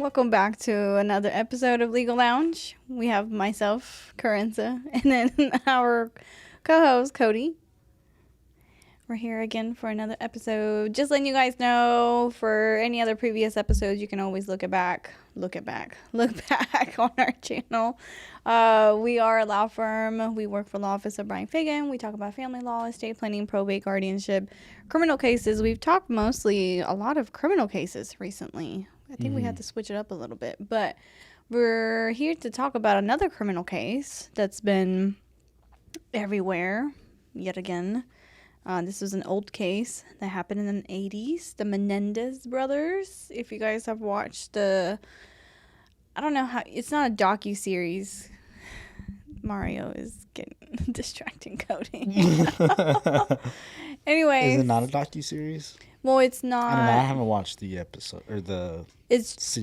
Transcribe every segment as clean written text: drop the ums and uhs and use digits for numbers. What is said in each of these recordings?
Welcome back to another episode of Legal Lounge. We have myself, Carenza, and then our co-host, Cody. We're here again for another episode. Just letting you guys know, for any other previous episodes, you can always look back on our channel. We are a law firm. We work for law office of Brian Fagan. We talk about family law, estate planning, probate, guardianship, criminal cases. We've talked mostly a lot of criminal cases recently. I think we had to switch it up a little bit, but we're here to talk about another criminal case that's been everywhere yet again. This was an old case that happened in the 80s. The Menendez brothers. If you guys have watched I don't know how, it's not a docu-series. Mario is getting distracting Cody. Anyway. Is it not a docu-series? Well, it's not. I don't know. I haven't watched the episode or it's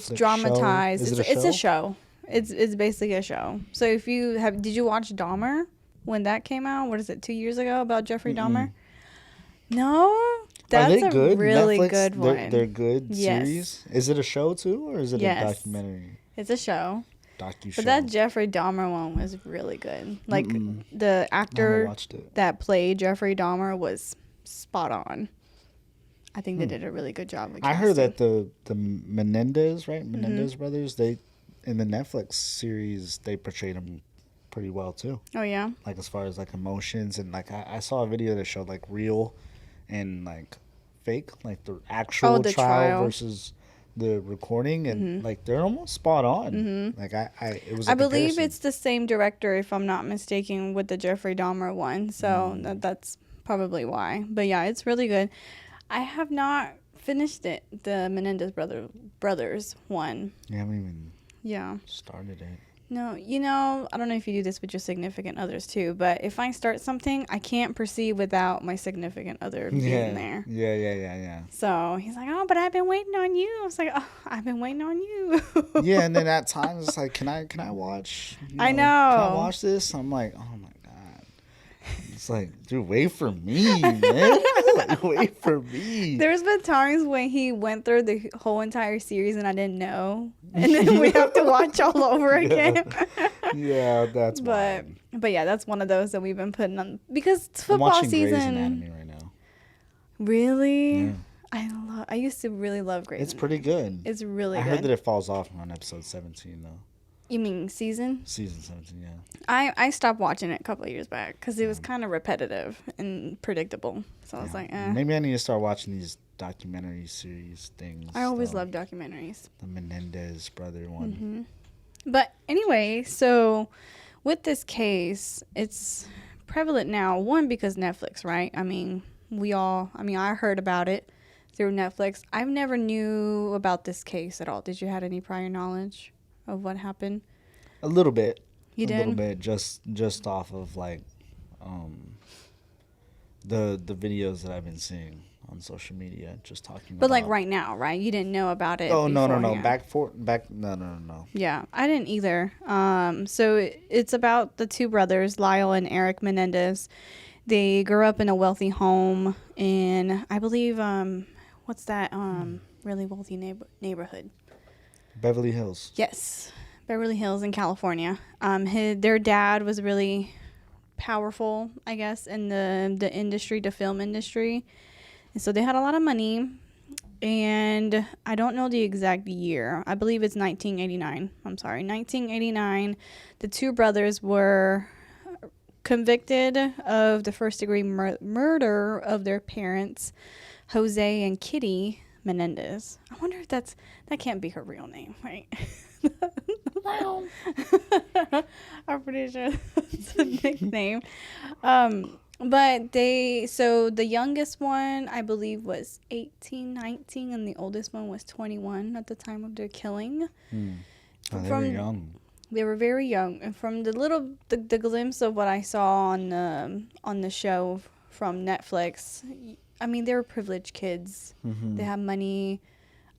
dramatized. Is it a show? It's a show. It's basically a show. So if you did you watch Dahmer when that came out? What is it, 2 years ago, about Jeffrey Dahmer? No, that's a good? really Netflix, good one. They're good series. Yes. Is it a show too, or is it a documentary? It's a show. Docu-show. But that Jeffrey Dahmer one was really good. Like the actor that played Jeffrey Dahmer was spot on. I think they did a really good job. I heard that the Menendez, right? Menendez brothers, they in the Netflix series they portrayed them pretty well too. Oh yeah. Like as far as like emotions and like I saw a video that showed like real and like fake, like the actual trial versus the recording, and like they're almost spot on. Like it was. I believe it's the same director, if I'm not mistaken, with the Jeffrey Dahmer one. So that's probably why. But yeah, it's really good. I have not finished it. The Menendez brothers one. You haven't even started it. No, I don't know if you do this with your significant others too, but if I start something, I can't proceed without my significant other being there. Yeah. So he's like, oh, but I've been waiting on you. I was like, oh, I've been waiting on you. Yeah, and then at times it's like, can I watch? I know. Can I watch this? I'm like, oh my god. It's like, dude, wait for me, man. Like, wait for me. There's been times when he went through the whole entire series and I didn't know. And then we have to watch all over again. Yeah, that's wild. But yeah, that's one of those that we've been putting on because it's football I'm watching season. Grey's Anatomy right now. Really? Yeah. I used to really love Grey's Anatomy. It's pretty good. It's really good. I heard that it falls off on episode 17 though. You mean season? Season 17, yeah. I stopped watching it a couple of years back because it was kind of repetitive and predictable. So I was like, eh. Maybe I need to start watching these documentary series things. I always love documentaries. The Menendez brother one. But anyway, so with this case, it's prevalent now. One, because Netflix, right? I mean, I heard about it through Netflix. I've never knew about this case at all. Did you have any prior knowledge of what happened? A little bit. You did? A little bit, just off of like the videos that I've been seeing on social media, just talking about. But like right now, right? You didn't know about it. Oh no. No. Yeah, I didn't either. So it's about the two brothers, Lyle and Erik Menendez. They grew up in a wealthy home in, I believe, what's that really wealthy neighborhood? Beverly Hills. Yes, Beverly Hills in California. Their dad was really powerful, I guess, in the industry, the film industry. And so they had a lot of money. And I don't know the exact year. I believe it's 1989. 1989. The two brothers were convicted of the first-degree murder of their parents, Jose and Kitty Menendez. I wonder if that can't be her real name, right? I'm pretty sure that's a nickname. But the youngest one, I believe, was 18, 19, and the oldest one was 21 at the time of their killing. Oh, they were young. They were very young. And from the glimpse of what I saw on the show from Netflix, I mean, they were privileged kids. They had money.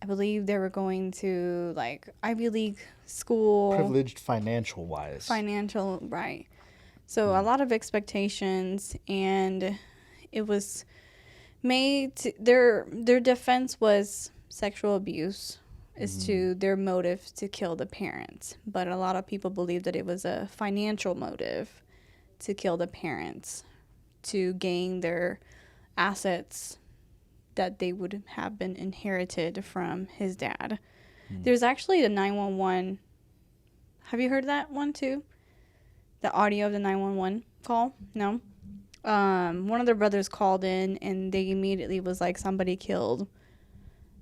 I believe they were going to, like, Ivy League school. Privileged financial-wise. Financial, right. So a lot of expectations, and it was made their defense was sexual abuse as to their motive to kill the parents. But a lot of people believe that it was a financial motive to kill the parents, to gain their assets that they would have been inherited from his dad. There's actually the 911. Have you heard that one too? The audio of the 911 call? No? One of their brothers called in and they immediately was like, somebody killed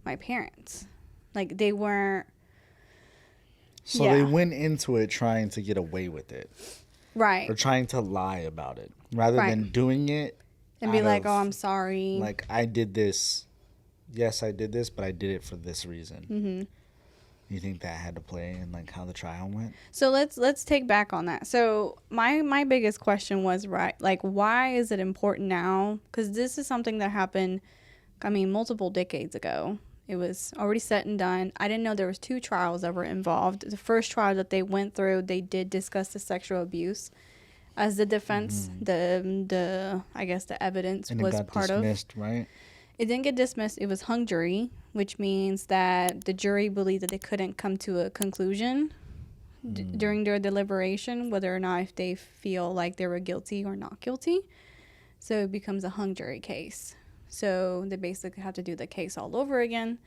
my parents. Like, they weren't. So they went into it trying to get away with it. Right. Or trying to lie about it. Rather than doing it. And be like, oh, I'm sorry. Like, I did this. Yes, I did this, but I did it for this reason. Mm-hmm. You think that had to play in, like, how the trial went? So let's take back on that. So my biggest question was, like, why is it important now? Because this is something that happened, I mean, multiple decades ago. It was already set and done. I didn't know there was 2 trials that were involved. The first trial that they went through, they did discuss the sexual abuse as the defense. The I guess the evidence and was it got part dismissed, of. Right? It didn't get dismissed. It was hung jury, which means that the jury believed that they couldn't come to a conclusion during their deliberation, whether or not if they feel like they were guilty or not guilty. So it becomes a hung jury case. So they basically have to do the case all over again.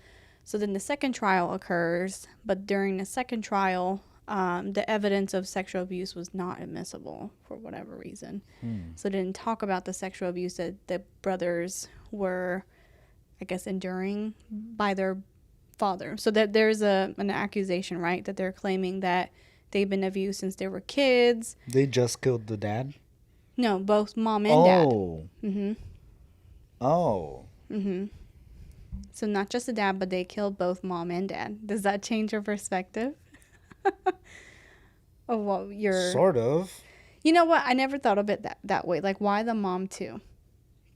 So then the second trial occurs, but during the second trial, the evidence of sexual abuse was not admissible for whatever reason. So they didn't talk about the sexual abuse that the brothers were, I guess, enduring by their father. So that there's an accusation, right, that they're claiming that they've been abused since they were kids. They just killed the dad? No, both mom and dad. Mm-hmm. Oh. Mm-hmm. So not just the dad, but they killed both mom and dad. Does that change your perspective? Of what you're... Sort of. You know what? I never thought of it that way. Like, why the mom too?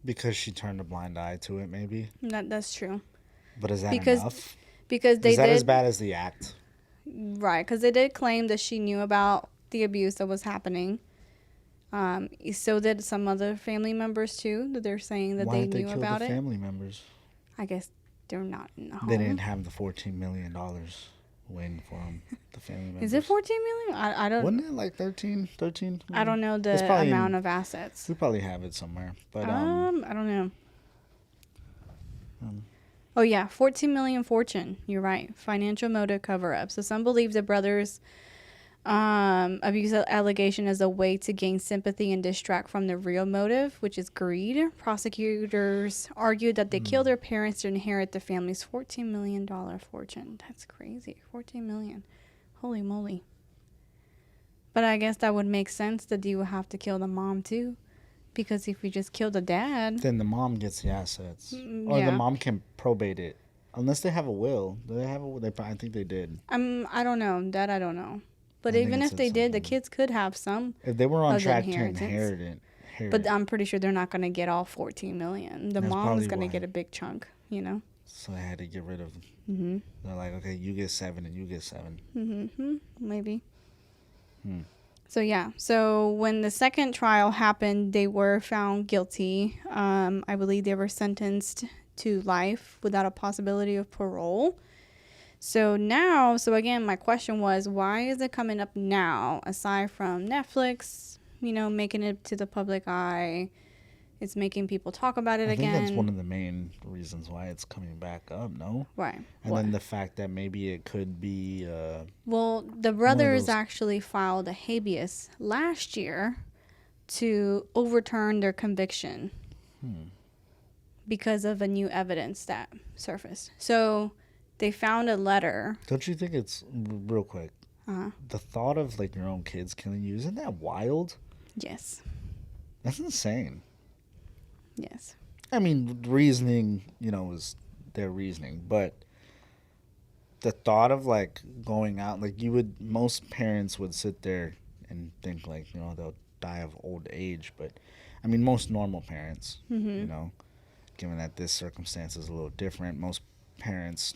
Because she turned a blind eye to it, maybe. That's true. But is that enough? Because they did... Is that did, as bad as the act? Right, because they did claim that she knew about the abuse that was happening. So did some other family members too, that they're saying that they knew about it. Why did they kill the family members? I guess they're not in the home. They didn't have the $14 million waiting for them, the family members. Is it $14 million? I don't... Wasn't it like 13? I don't know the amount of assets. We probably have it somewhere. But I don't know. Oh, yeah. $14 million fortune. You're right. Financial motive cover-up. So some believe the brothers' abuse allegation as a way to gain sympathy and distract from the real motive, which is greed. Prosecutors argued that they killed their parents to inherit the family's $14 million fortune. That's crazy. $14 million. Holy moly. But I guess that would make sense that you would have to kill the mom too. Because if you just kill the dad... Then the mom gets the assets. Or the mom can probate it. Unless they have a will. Do they have a will? I think they did. I don't know. That I don't know. But even if they did, the kids could have some. If they were on track to inherit it. But I'm pretty sure they're not going to get all $14 million. The mom's going to get a big chunk, you know? So they had to get rid of them. Mm-hmm. They're like, okay, you get 7 and you get 7. Mm-hmm. Maybe. So, yeah. So when the second trial happened, they were found guilty. I believe they were sentenced to life without a possibility of parole. So now, again, my question was, why is it coming up now? Aside from Netflix, making it to the public eye, it's making people talk about it again. I think that's one of the main reasons why it's coming back up, no? Right. And then the fact that maybe it could be... well, the brothers actually filed a habeas last year to overturn their conviction because of a new evidence that surfaced. So... They found a letter. Don't you think it's, real quick, the thought of, like, your own kids killing you, isn't that wild? Yes. That's insane. Yes. I mean, reasoning, is their reasoning, but the thought of, like, going out, like, most parents would sit there and think, like, they'll die of old age, but, I mean, most normal parents, given that this circumstance is a little different, most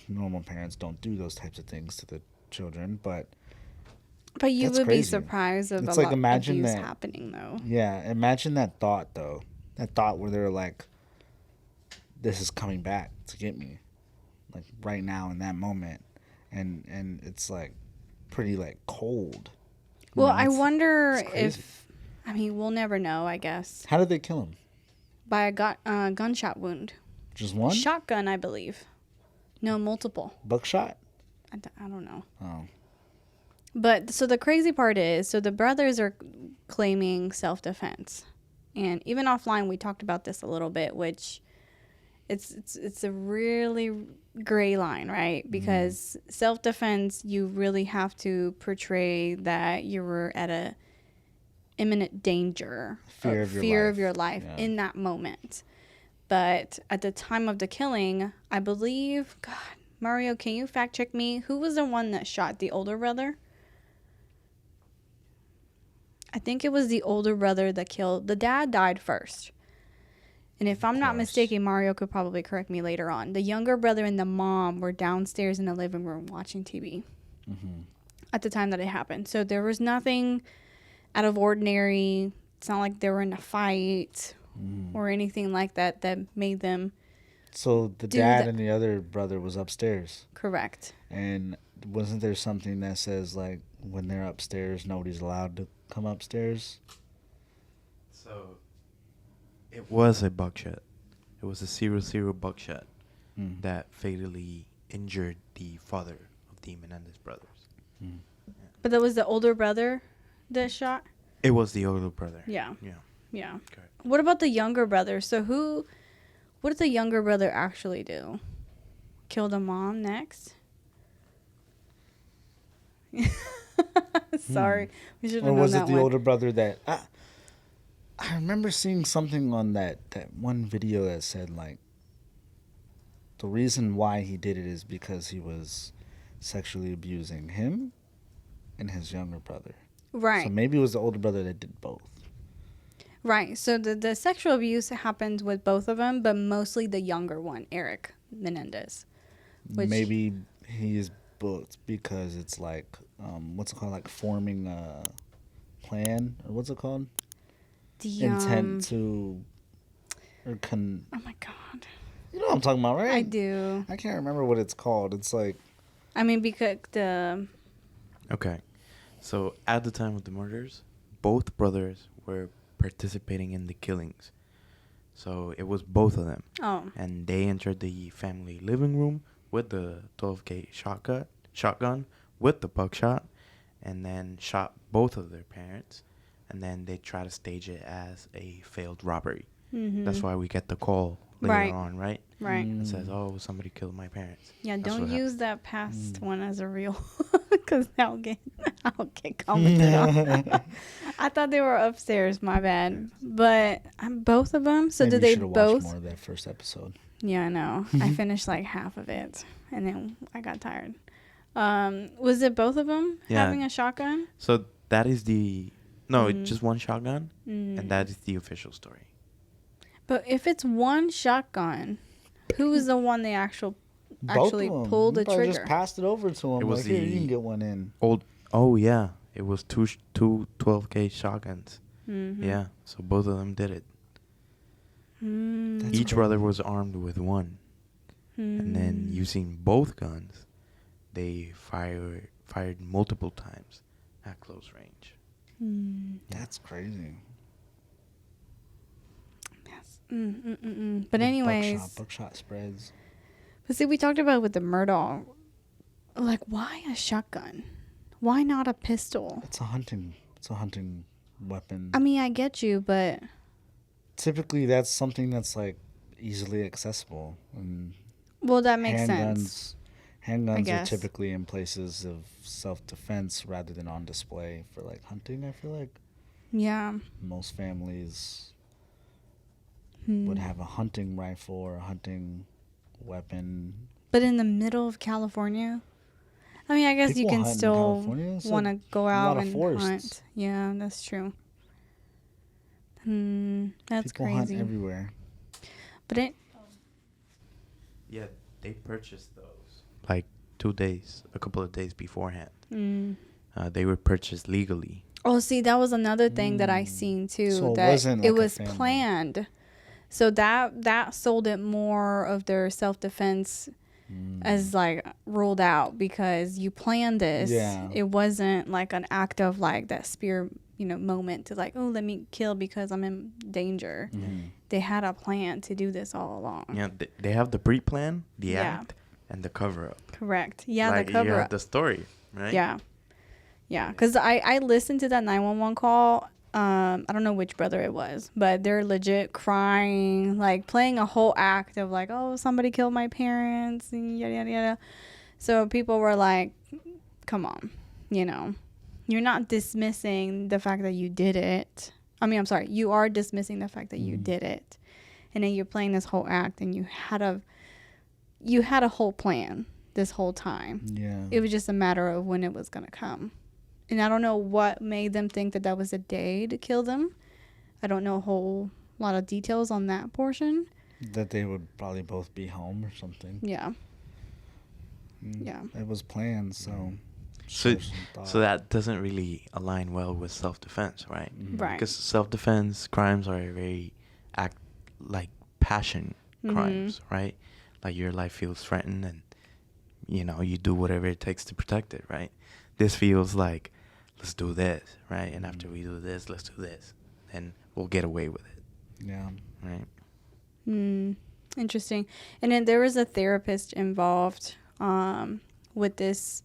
normal parents don't do those types of things to the children, but you would be surprised of a lot of abuse happening, though. Yeah, imagine that thought, though. That thought where they're like, this is coming back to get me, like right now in that moment, and it's like pretty like cold. Well, I wonder if, I mean, we'll never know, I guess. How did they kill him? By a gunshot wound. Just one? Shotgun, I believe. No, multiple. Buckshot? I don't know. Oh. But so the crazy part is, so the brothers are claiming self-defense. And even offline, we talked about this a little bit, which it's a really gray line, right? Because self-defense, you really have to portray that you were at a imminent danger, fear of your life in that moment. But at the time of the killing, I believe, God, Mario, can you fact check me? Who was the one that shot the older brother? I think it was the older brother that killed. The dad died first. And if I'm not mistaken, Mario could probably correct me later on. The younger brother and the mom were downstairs in the living room watching TV at the time that it happened. So there was nothing out of ordinary. It's not like they were in a fight or anything like that that made them. So the dad and the other brother was upstairs. Correct. And wasn't there something that says like when they're upstairs, nobody's allowed to come upstairs? So it was a buckshot. It was a 0-0 buckshot that fatally injured the father of the Menendez brothers. Yeah. But that was the older brother that shot? It was the older brother. Yeah. Yeah. Yeah. Correct. What about the younger brother? So what did the younger brother actually do? Kill the mom next? Sorry. We should have known that. Or was it the older brother that... I remember seeing something on that one video that said, like, the reason why he did it is because he was sexually abusing him and his younger brother. Right. So maybe it was the older brother that did both. Right. So the sexual abuse happened with both of them, but mostly the younger one, Erik Menendez. Maybe he is booked because it's like, what's it called? Like forming a plan? Or what's it called? The intent to... oh my God. You know what I'm talking about, right? I do. I can't remember what it's called. It's like... I mean, because the... Okay. So at the time of the murders, both brothers were participating in the killings. So it was both of them. Oh. And they entered the family living room with the 12K shotgun with the buckshot, and then shot both of their parents. And then they try to stage it as a failed robbery. Mm-hmm. That's why we get the call later on, right? Right. It says, oh, somebody killed my parents. Yeah, don't use that past one as a real, because I'll get commented on. I thought they were upstairs, my bad. But both of them? So maybe did they both? both? More of that first episode. Yeah, I know. I finished like half of it, and then I got tired. Was it both of them having a shotgun? So that is the... No, it's just one shotgun, and that is the official story. But if it's one shotgun, who is the one they actually pulled the trigger? Just passed it over to him. It was here, you can get one in. Oh, yeah. It was two 12K shotguns. Mm-hmm. Yeah, so both of them did it. Each brother was armed with one. And then using both guns, they fired multiple times at close range. That's crazy. Yes. But anyways, buckshot spreads. But see, we talked about with the Murdaugh. Like, why a shotgun? Why not a pistol? It's a hunting weapon. I mean, I get you, but typically that's something that's like easily accessible. And well, that makes sense. Handguns are typically in places of self-defense rather than on display for like hunting, I feel like. Yeah. Most families would have a hunting rifle or a hunting weapon. But in the middle of California? I mean, I guess you can still want to go out and hunt. Yeah, that's true. That's people crazy. Hunt everywhere. But yeah, they purchased those like a couple of days beforehand. They were purchased legally. Oh, see, that was another thing that I seen too. So that it was planned. So that sold it more of their self-defense as like ruled out because you planned this. Yeah. It wasn't like an act of like that spear, moment to like, oh, let me kill because I'm in danger. They had a plan to do this all along. Yeah, they have the pre-plan, the act, and the cover-up. Correct. Yeah, like, the cover-up. You have the story, right? Yeah. Yeah, because I listened to that 911 call. I don't know which brother it was, but they're legit crying, like playing a whole act of like, oh, somebody killed my parents, and yada, yada, yada. So people were like, come on, you're not dismissing the fact that you did it. I mean, I'm sorry, you are dismissing the fact that you did it. And then you're playing this whole act and you had a whole plan this whole time. Yeah. It was just a matter of when it was going to come. And I don't know what made them think that that was a day to kill them. I don't know a whole lot of details on that portion. That they would probably both be home or something. Yeah. Yeah. It was planned, so... So that doesn't really align well with self-defense, right? Right. Because self-defense crimes are very passion crimes, right? Like your life feels threatened and, you do whatever it takes to protect it, right? This feels like, let's do this, right? And after we do this, let's do this. And we'll get away with it. Yeah. Right? Interesting. And then there was a therapist involved with this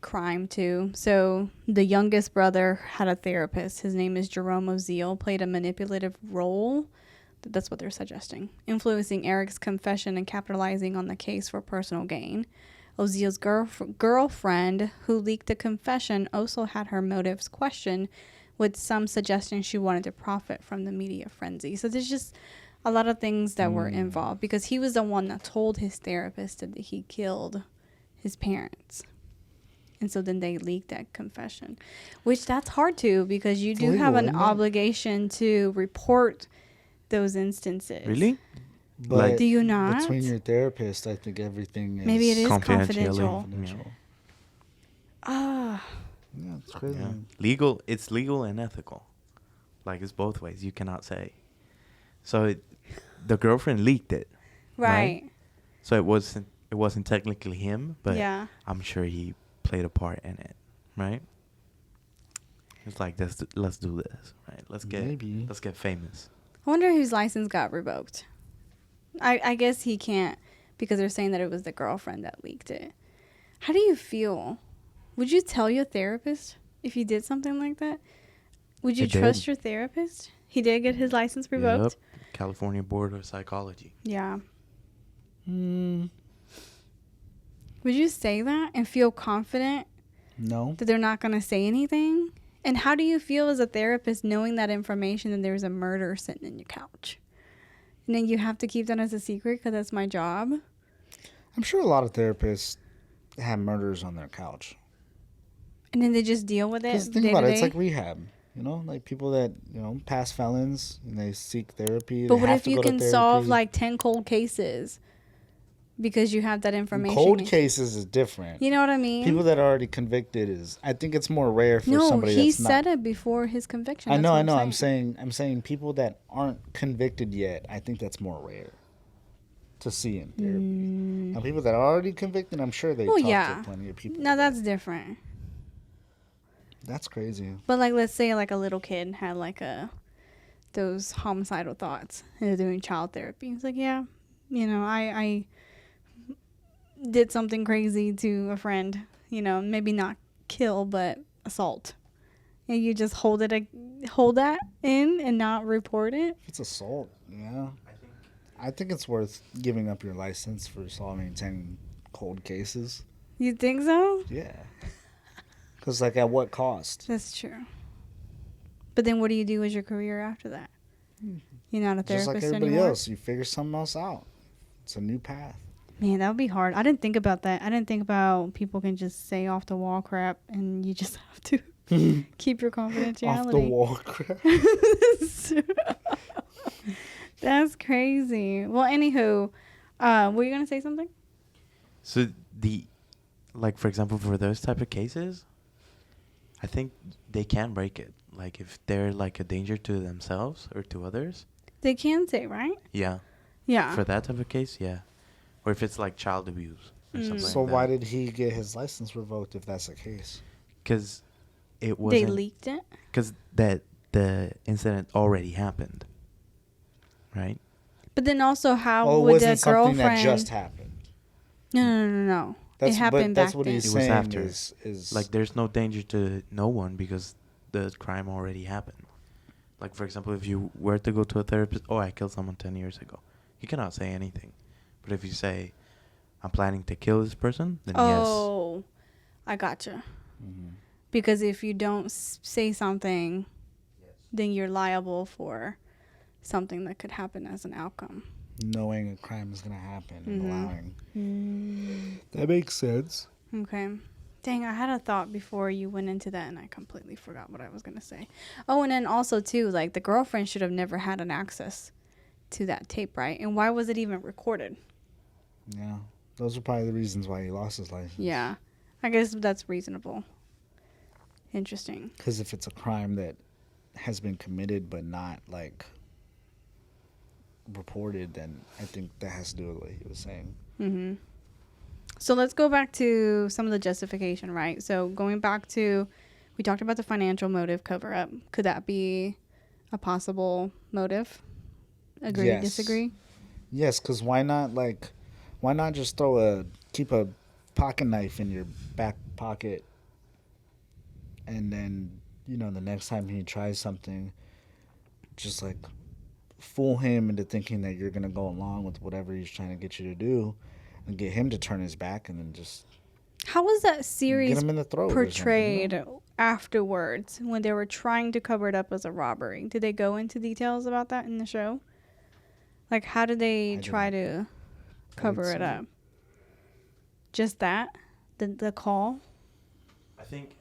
crime too. So the youngest brother had a therapist. His name is Jerome Oziel, played a manipulative role. That's what they're suggesting. Influencing Erik's confession and capitalizing on the case for personal gain. Oziel's girlfriend, who leaked the confession, also had her motives questioned, with some suggesting she wanted to profit from the media frenzy. So there's just a lot of things that were involved because he was the one that told his therapist that he killed his parents. And so then they leaked that confession, which that's hard to because you do have an obligation to report those instances. Really? But do you not? Between your therapist, I think everything is... Maybe it is confidential. Yeah, it's crazy. Yeah. It's legal and ethical. Like, it's both ways. You cannot say. So the girlfriend leaked it. Right. So it wasn't technically him, but yeah. I'm sure he played a part in it, right? It's like, let's do this, right? Let's get famous. I wonder whose license got revoked. I guess he can't because they're saying that it was the girlfriend that leaked it. How do you feel? Would you tell your therapist if you did something like that? Would you trust your therapist? He did get his license revoked? Yep. California Board of Psychology. Yeah. Would you say that and feel confident? No. That they're not going to say anything? And how do you feel as a therapist knowing that information and there's a murder sitting in your couch? And then you have to keep that as a secret because that's my job? I'm sure a lot of therapists have murders on their couch. And then they just deal with it? Because think about it, it's like rehab. Like people that, pass felons and they seek therapy. But what if you can solve like 10 cold cases because you have that information? Cold cases is different. You know what I mean? People that are already convicted I think it's more rare for somebody that's not. No, he said it before his conviction. I know. I'm saying people that aren't convicted yet, I think that's more rare to see in therapy. Now people that are already convicted, I'm sure they talk to plenty of people. No, that's different. That's crazy. But like, let's say like a little kid had like those homicidal thoughts and they're doing child therapy. It's like, yeah, I did something crazy to a friend, maybe not kill, but assault. And you just hold that in and not report it. If it's assault, yeah. I think it's worth giving up your license for solving 10 cold cases. You think so? Yeah. Because, at what cost? That's true. But then what do you do as your career after that? You're not a therapist anymore? Just like everybody anymore? else. You figure something else out. It's a new path. Man, that would be hard. I didn't think about that. I didn't think about people can just say off-the-wall crap and you just have to keep your confidentiality. Off-the-wall crap. That's crazy. Well, anywho, were you going to say something? So for example, for those type of cases, I think they can break it. Like if they're like a danger to themselves or to others. They can say, right? Yeah. Yeah. For that type of case, yeah. Or if it's like child abuse or something So like that. why did he get his license revoked if that's the case? Because it wasn't. They leaked it? Because the incident already happened. Right? But then also, how Oh, it would wasn't the something girlfriend... that just happened. No. It happened back that's what then. he's It was saying after. is Like, there's no danger to no one because the crime already happened. Like, for example, if you were to go to a therapist, I killed someone 10 years ago. You cannot say anything. But if you say, I'm planning to kill this person, then Oh, I gotcha. Mhm. Because if you don't say something, then you're liable for something that could happen as an outcome. knowing a crime is going to happen and allowing. That makes sense. Okay. Dang, I had a thought before you went into that, and I completely forgot what I was going to say. Oh, and then also, too, like, the girlfriend should have never had an access to that tape, right? And why was it even recorded? Yeah. Those are probably the reasons why he lost his license. Yeah. I guess that's reasonable. Interesting. Because if it's a crime that has been committed but not, like, reported, then I think that has to do with what he was saying. Mm-hmm. So let's go back to some of the justification, right? So going back to, we talked about the financial motive cover-up. Could that be a possible motive? Agree, Yes. disagree? Yes, because why not just keep a pocket knife in your back pocket, and then, the next time he tries something, just, like, fool him into thinking that you're going to go along with whatever he's trying to get you to do, and get him to turn his back, and then just How was that get series him in the throat portrayed afterwards when they were trying to cover it up as a robbery? Did they go into details about that in the show? Like, how did they try to cover it up? Just that? The call? I think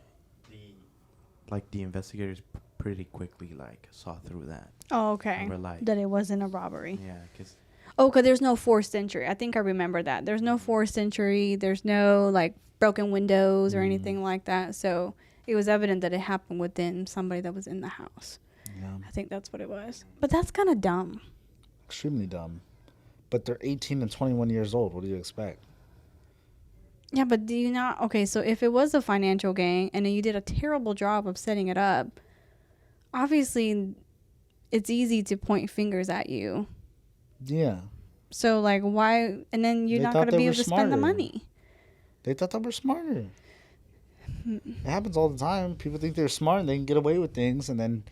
the investigators pretty quickly, like, saw through that. Oh, okay. And were like, that it wasn't a robbery. yeah, because... Oh, because there's no forced entry. I think I remember that. There's no forced entry. There's no, like, broken windows or anything like that. So it was evident that it happened within somebody that was in the house. Yeah. I think that's what it was. But that's kind of dumb. Extremely dumb. But they're 18 and 21 years old. What do you expect? Yeah, but do you not... Okay, so if it was a financial gain and you did a terrible job of setting it up, obviously it's easy to point fingers at you. Yeah. So, like, why... And then you're not going to be able to spend the money. They thought they were smarter. It happens all the time. People think they're smart and they can get away with things, and then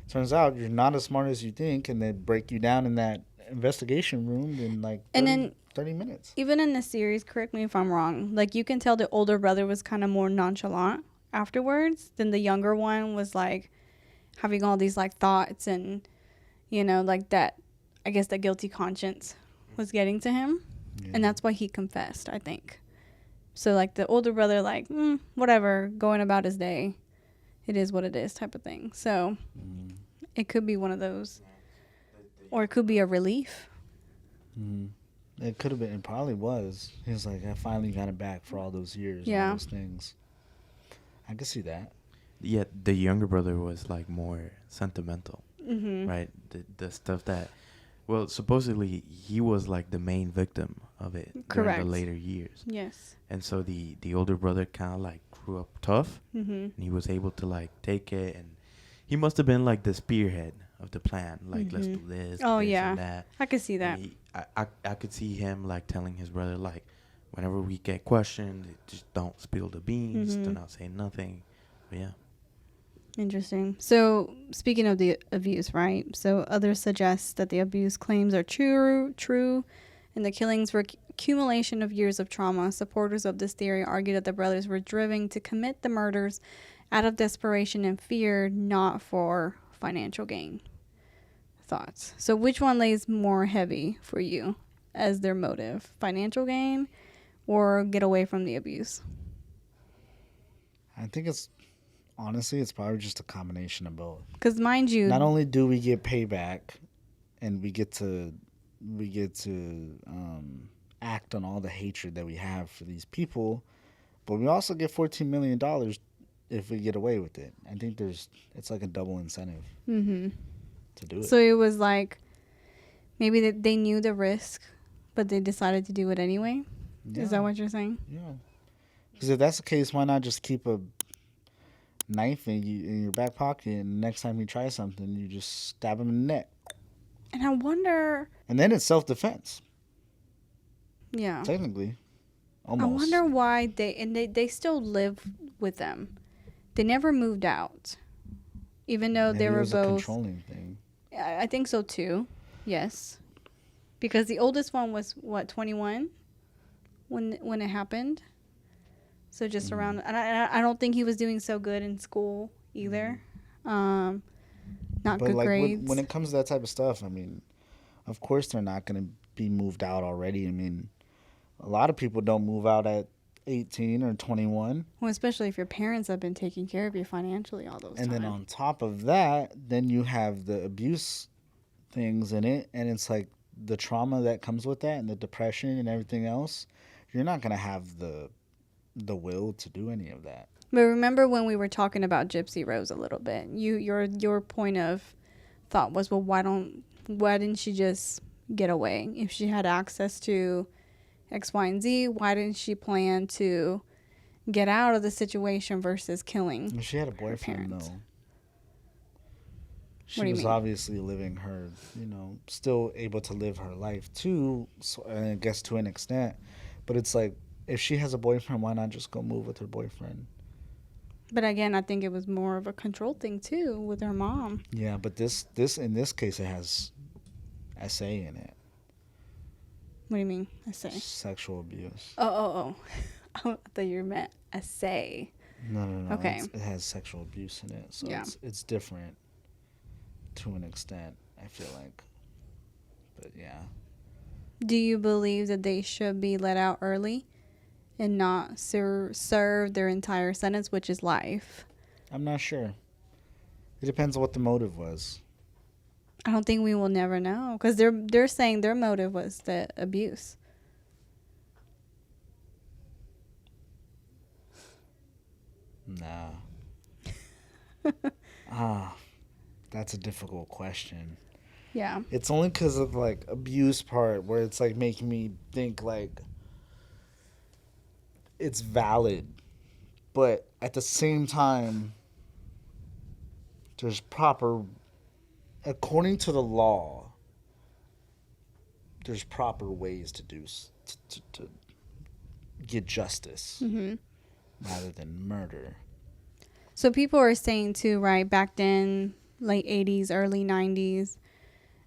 it turns out you're not as smart as you think, and they break you down in that investigation room in, like, 30 minutes. Even in the series, correct me if I'm wrong, like, you can tell the older brother was kind of more nonchalant afterwards than the younger one was, like, having all these, like, thoughts and, like, that, I guess, the guilty conscience was getting to him. Yeah. And that's why he confessed, I think. So, like, the older brother, like, whatever, going about his day. It is what it is type of thing. So, it could be one of those. Or it could be a relief. It could have been. It probably was. He was like, I finally got it back for all those years. Yeah. All those things. I could see that. Yeah, the younger brother was, like, more sentimental. Right? The stuff that... Well, supposedly, he was, like, the main victim of it. Correct. During the later years. Yes. And so the older brother kind of, like, grew up tough. And he was able to, like, take it. And he must have been, like, the spearhead of the plan. Like, let's do this, oh, this yeah. and that. I could see that. I could see him, like, telling his brother, like, whenever we get questioned, just don't spill the beans. Do not say nothing. But, yeah. Interesting. So, speaking of the abuse, right? So, others suggest that the abuse claims are true, and the killings were accumulation of years of trauma. Supporters of this theory argue that the brothers were driven to commit the murders out of desperation and fear, not for financial gain. Thoughts? So, which one lays more heavy for you as their motive? Financial gain or get away from the abuse? I think honestly, it's probably just a combination of both. Because mind you, not only do we get payback, and we get to act on all the hatred that we have for these people, but we also get $14 million if we get away with it. I think it's like a double incentive to do it. So it was like Maybe they knew the risk, but they decided to do it anyway. Yeah. Is that what you're saying? Yeah. Because if that's the case, why not just keep a knife in your back pocket, and next time you try something, you just stab him in the neck? And I wonder... And then it's self-defense. Yeah. Technically. Almost. I wonder why they still live with them. They never moved out. Even though Maybe they were it was both... a controlling thing. I think so too. Yes. Because the oldest one was, 21 when it happened? So just around... And I don't think he was doing so good in school either. Not but good grades. When it comes to that type of stuff, I mean, of course they're not going to be moved out already. I mean, a lot of people don't move out at 18 or 21. Well, especially if your parents have been taking care of you financially all those times. And then on top of that, then you have the abuse things in it. And it's like the trauma that comes with that and the depression and everything else. You're not going to have the will to do any of that. But remember when we were talking about Gypsy Rose a little bit, your point of thought was, well, why didn't she just get away? If she had access to X, Y, and Z, why didn't she plan to get out of the situation versus killing? She had a boyfriend, though. She What do you was mean? obviously living her, still able to live her life too, so, I guess to an extent. But it's like, if she has a boyfriend, why not just go move with her boyfriend? But again, I think it was more of a control thing too with her mom. Yeah, but this in this case, it has SA in it. What do you mean, SA? Sexual abuse. Oh. I thought you meant SA. No. Okay. It has sexual abuse in it, so yeah. It's different to an extent, I feel like. But yeah. Do you believe that they should be let out early and not serve their entire sentence, which is life? I'm not sure. It depends on what the motive was. I don't think we will never know, because they're saying their motive was the abuse. Nah. That's a difficult question. Yeah. It's only because of like abuse part where it's like making me think like it's valid, but at the same time, there's proper, according to the law, there's proper ways to do to get justice rather than murder. So people are saying too, right, back then, late 80s, early 90s,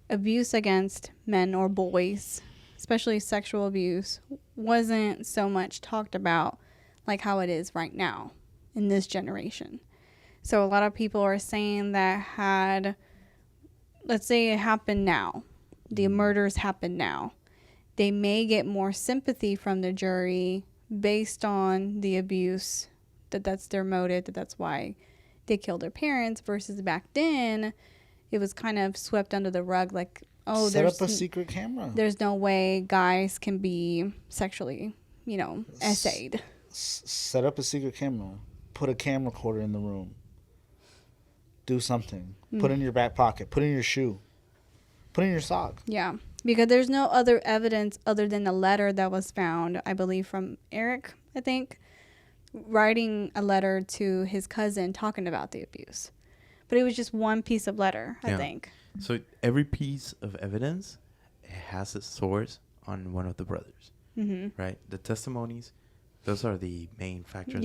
abuse against men or boys, especially sexual abuse, wasn't so much talked about like how it is right now in this generation. So a lot of people are saying that let's say it happened now, the murders happen now, they may get more sympathy from the jury based on the abuse, that's their motive, that's why they killed their parents, versus back then it was kind of swept under the rug, like, oh, set up a secret camera. There's no way guys can be sexually, essayed. Set up a secret camera. Put a camera recorder in the room. Do something. Put it in your back pocket. Put it in your shoe. Put it in your sock. Yeah, because there's no other evidence other than the letter that was found, I believe, from Erik, I think, writing a letter to his cousin talking about the abuse. But it was just one piece of letter, I think. So every piece of evidence has its source on one of the brothers, right? The testimonies, those are the main factors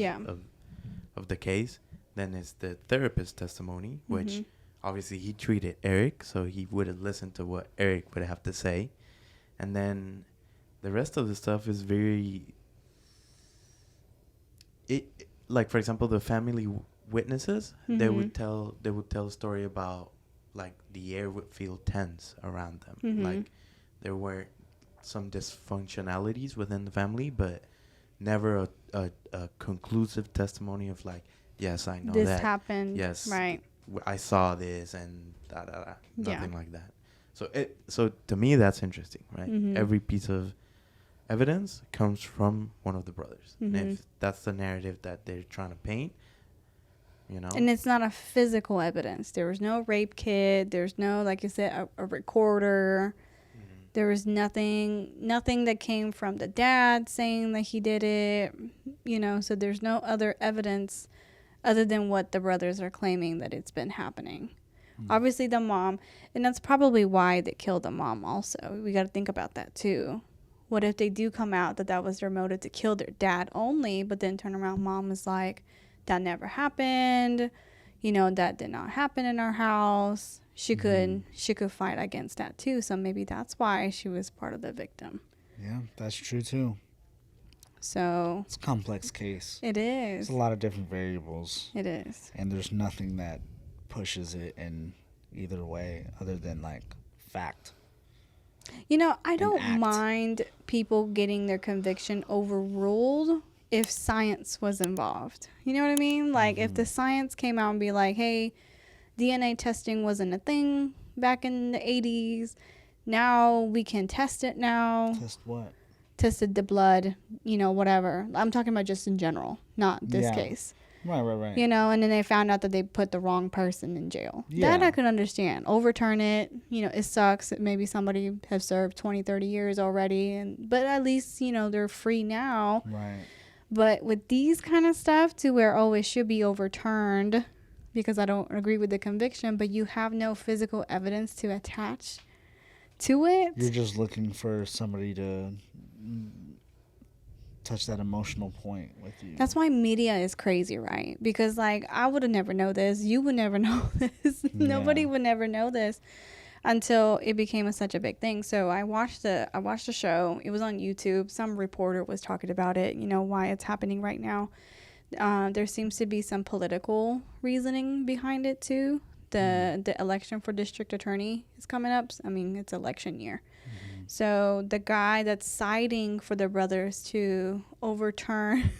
of the case. Then it's the therapist testimony, which obviously he treated Erik, so he would have listened to what Erik would have to say. And then the rest of the stuff is very... like, for example, the family witnesses, they would tell a story about, like, the air would feel tense around them. Like, there were some dysfunctionalities within the family, but never a conclusive testimony of, like, yes, I know this happened. Yes, right. I saw this and nothing like that. So to me, that's interesting, right? Every piece of evidence comes from one of the brothers. And if that's the narrative that they're trying to paint, And it's not a physical evidence. There was no rape kit. There's no, like you said, a recorder. There was nothing that came from the dad saying that he did it, so there's no other evidence other than what the brothers are claiming that it's been happening. Obviously the mom, and that's probably why they killed the mom also. We got to think about that too. What if they do come out that was their motive to kill their dad only, but then turn around, mom is like, that never happened, that did not happen in our house. She could fight against that too, so maybe that's why she was part of the victim. Yeah, that's true too. So it's a complex case. It is. There's a lot of different variables. It is. And there's nothing that pushes it in either way other than like fact. I don't mind people getting their conviction overruled if science was involved. You know what I mean? Like if the science came out and be like, hey, DNA testing wasn't a thing back in the 80s. Now we can test it now. Test what? Tested the blood, whatever. I'm talking about just in general, not this case. Right. And then they found out that they put the wrong person in jail. Yeah. That I could understand. Overturn it. It sucks. Maybe somebody has served 20, 30 years already. But at least, they're free now. Right. But with these kind of stuff to where, it should be overturned because I don't agree with the conviction, but you have no physical evidence to attach to it. You're just looking for somebody to touch that emotional point with you. That's why media is crazy, right? Because I would have never know this. You would never know this. Yeah. Nobody would never know this until it became such a big thing. So I watched the show. It was on YouTube. Some reporter was talking about it, why it's happening right now. There seems to be some political reasoning behind it too. The election for district attorney is coming up. I mean, it's election year. So the guy that's siding for the brothers to overturn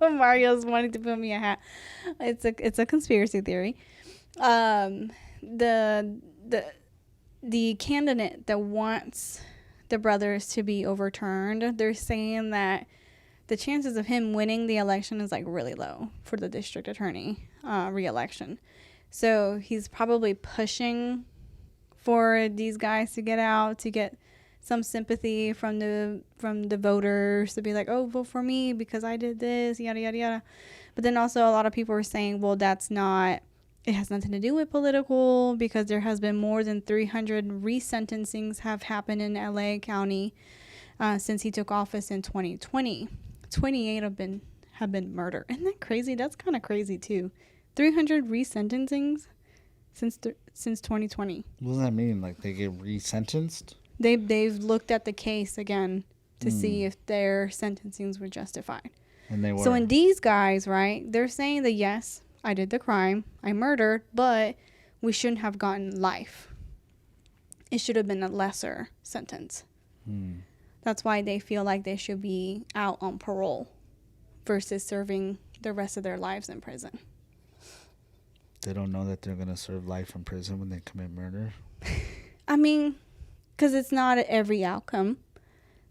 Mario's wanting to put me a hat. It's a conspiracy theory. The candidate that wants the brothers to be overturned, they're saying that the chances of him winning the election is really low for the district attorney re-election. So he's probably pushing for these guys to get out, to get some sympathy from the voters, to be like, oh, vote for me because I did this, yada yada yada. But then also a lot of people are saying, well, it has nothing to do with political, because there has been more than 300 resentencings have happened in LA County since he took office in 2020. 28 have been murder. Isn't that crazy? That's kind of crazy too. 300 resentencings since 2020. What does that mean? Like they get resentenced? They've looked at the case again to see if their sentencings were justified. And they were. So in these guys, right, they're saying that yes, I did the crime, I murdered, but we shouldn't have gotten life. It should have been a lesser sentence. That's why they feel like they should be out on parole versus serving the rest of their lives in prison. They don't know that they're going to serve life in prison when they commit murder? I mean, because it's not every outcome,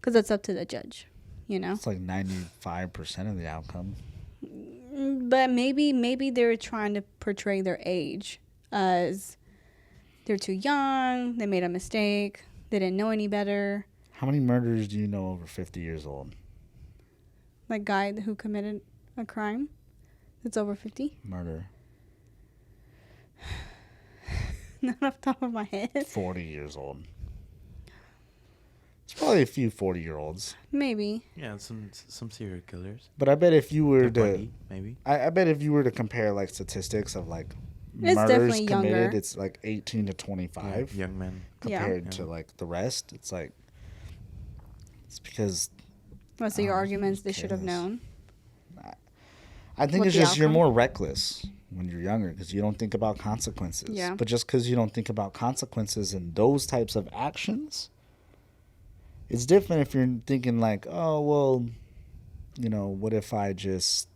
because it's up to the judge, It's like 95% of the outcome. But maybe they're trying to portray their age as they're too young, they made a mistake, they didn't know any better. How many murderers do you know over 50 years old? Like guy who committed a crime that's over 50? Murder. Not off the top of my head. 40 years old. It's probably a few 40-year-olds. Maybe. Yeah, some serial killers. But I bet if you were to... 20, maybe. I bet if you were to compare like statistics of like it's murders committed, younger. it's like 18 to 25. Yeah, young men. Compared to like the rest, it's like... It's because... Most of your arguments they should have known. I think it's just you're more reckless when you're younger because you don't think about consequences. Yeah. But just because you don't think about consequences in those types of actions, it's different if you're thinking like, oh, well, what if I just,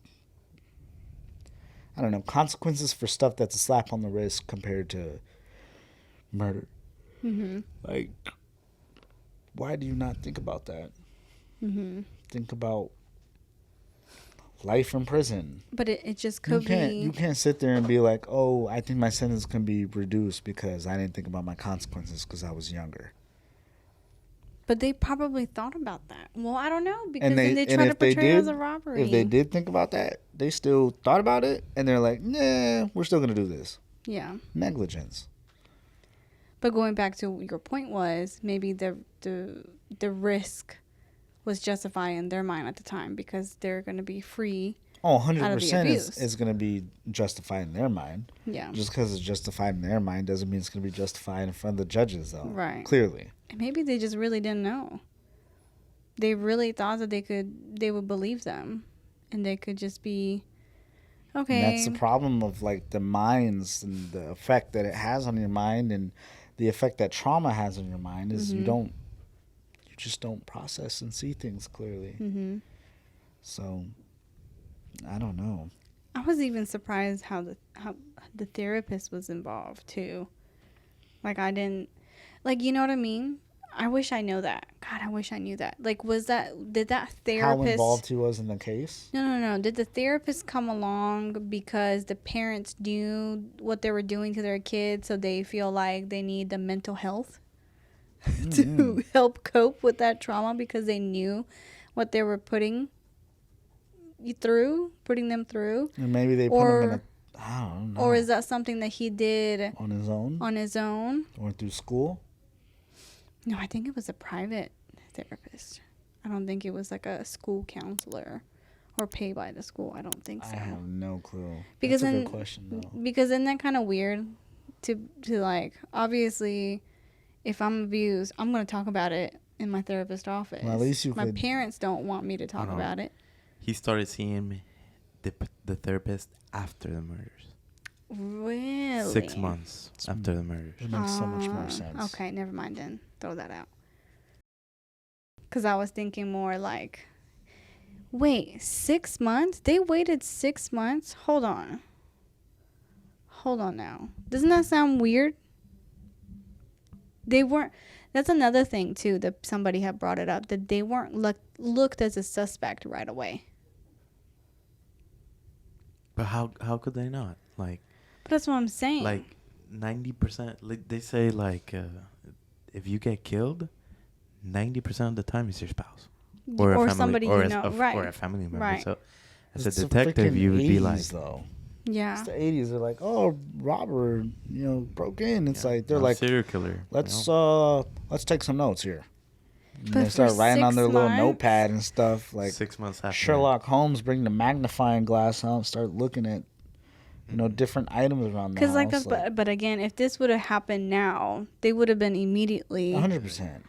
I don't know, consequences for stuff that's a slap on the wrist compared to murder. Mm-hmm. Like, why do you not think about that? Mm-hmm. Think about life in prison. But it just could be... You can't sit there and be like, oh, I think my sentence can be reduced because I didn't think about my consequences because I was younger. But they probably thought about that. Well, I don't know, because then they try to portray it as a robbery. If they did think about that, they still thought about it, and they're like, nah, we're still going to do this. Yeah. Negligence. But going back to your point was maybe the risk was justified in their mind at the time because they're going to be free. Oh, 100% is going to be justified in their mind. Yeah. Just because it's justified in their mind doesn't mean it's going to be justified in front of the judges, though. Right. Clearly. And maybe they just really didn't know. They really thought that they would believe them, and they could just be okay. And that's the problem of like the minds and the effect that it has on your mind, and the effect that trauma has on your mind is you just don't process and see things clearly. Mm-hmm. So, I don't know. I was even surprised how the therapist was involved too. Like I didn't, like, you know what I mean? I wish I knew that. God, I wish I knew that. Like, did that therapist... How involved he was in the case? No. Did the therapist come along because the parents knew what they were doing to their kids, so they feel like they need the mental health to help cope with that trauma because they knew what they were putting them through? And maybe they put him in I don't know. Or is that something that he did... On his own? Or through school? No, I think it was a private therapist. I don't think it was like a school counselor or paid by the school. I don't think so. I have no clue. Because that's a good question, though. Because isn't that kind of weird to like, obviously, if I'm abused, I'm going to talk about it in my therapist's office. Well, at least my parents don't want me to talk about it. He started seeing the therapist after the murders. Really? 6 months after the murders. It makes so much more sense. Okay, never mind then. Throw that out. Because I was thinking more like, wait, 6 months? They waited 6 months? Hold on now. Doesn't that sound weird? They weren't... That's another thing, too, that somebody had brought it up, that they weren't looked as a suspect right away. But how could they not? Like... But that's what I'm saying. Like 90%, they say like if you get killed, 90% of the time it's your spouse or a family, somebody or you know, right? Or a family member. Right. So as a detective, you would be like, though. Yeah. It's the 80s. They're like, oh, robber, broke in. It's like they're like serial killer. Let's take some notes here. And but they start writing on their little months? notepad and stuff. Like 6 months after Sherlock Holmes, bring the magnifying glass out, start looking at different items around the house. Because but again, if this would have happened now, they would have been immediately 100%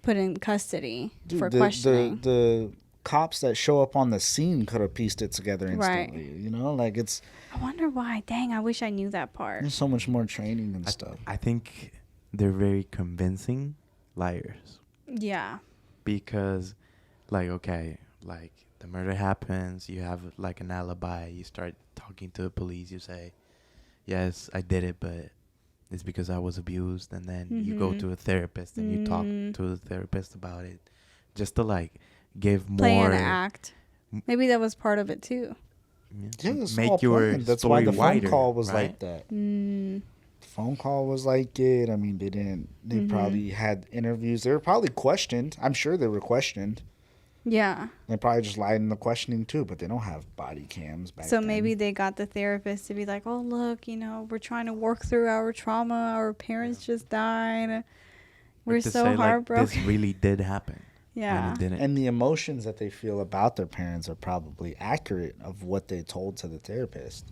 put in custody for questioning. The cops that show up on the scene could have pieced it together instantly. Right. It's. I wonder why. Dang, I wish I knew that part. There's so much more training and stuff. I think they're very convincing liars. Yeah. Because, okay, the murder happens, you have an alibi, you start talking to the police, you say, yes, I did it, but it's because I was abused, and then you go to a therapist and you talk to the therapist about it, just to give more... Play an act. Maybe that was part of it too. Yeah, make your That's story why the wider, phone call was right? like that. The phone call was like it. I mean, they probably had interviews. They were probably questioned. I'm sure they were questioned. Yeah. They probably just lied in the questioning too, but they don't have body cams back so then. Maybe they got the therapist to be like, oh, look, we're trying to work through our trauma. Our parents just died. We're so heartbroken. This really did happen. Yeah. And it didn't. And the emotions that they feel about their parents are probably accurate of what they told to the therapist.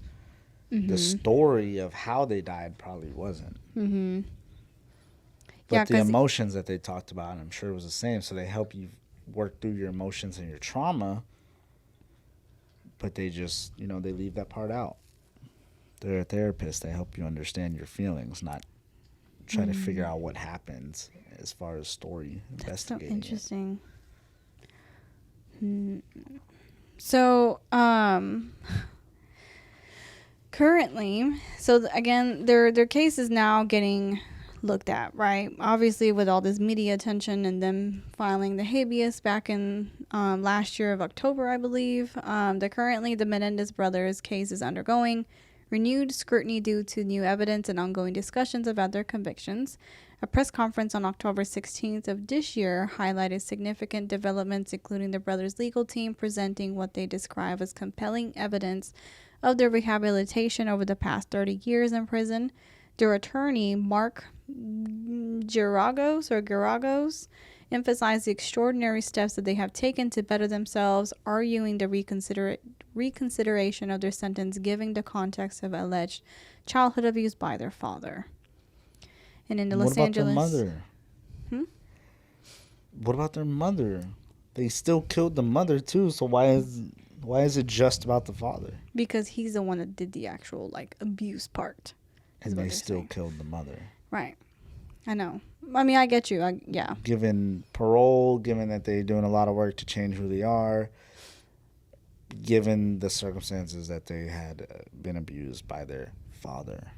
The story of how they died probably wasn't. But the emotions that they talked about, I'm sure it was the same. So they help you work through your emotions and your trauma, but they just, they leave that part out. They're a therapist. They help you understand your feelings, not try to figure out what happens as far as story investigating. That's so interesting. So, currently, again, their case is now getting looked at, right? Obviously, with all this media attention and them filing the habeas back in last year of October, I believe. Currently, the Menendez brothers' case is undergoing renewed scrutiny due to new evidence and ongoing discussions about their convictions. A press conference on October 16th of this year highlighted significant developments, including the brothers' legal team presenting what they describe as compelling evidence of their rehabilitation over the past 30 years in prison. Their attorney, Mark Garagos, emphasized the extraordinary steps that they have taken to better themselves, arguing the reconsideration of their sentence given the context of alleged childhood abuse by their father. And in the Los Angeles... What about their mother? What about their mother? They still killed the mother too, so why is it just about the father? Because he's the one that did the actual, like, abuse part. And they still killed the mother. Right. I know. I mean, I get you. Yeah. Given parole, given that they're doing a lot of work to change who they are, given the circumstances that they had been abused by their father.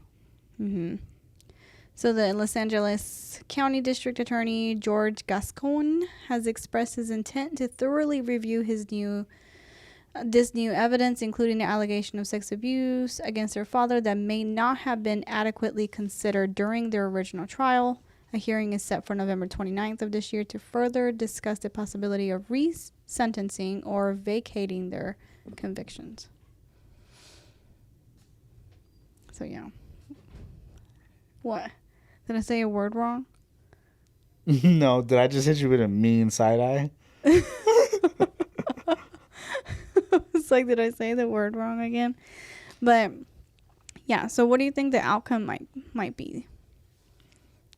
Mm-hmm. So the Los Angeles County District Attorney, George Gascon, has expressed his intent to thoroughly review this new evidence, including the allegation of sex abuse against their father that may not have been adequately considered during their original trial. A hearing is set for November 29th of this year to further discuss the possibility of resentencing or vacating their convictions. So, yeah. What? Did I say a word wrong? No, did I just hit you with a mean side eye? It's like, did I say the word wrong again? But yeah, so what do you think the outcome might be?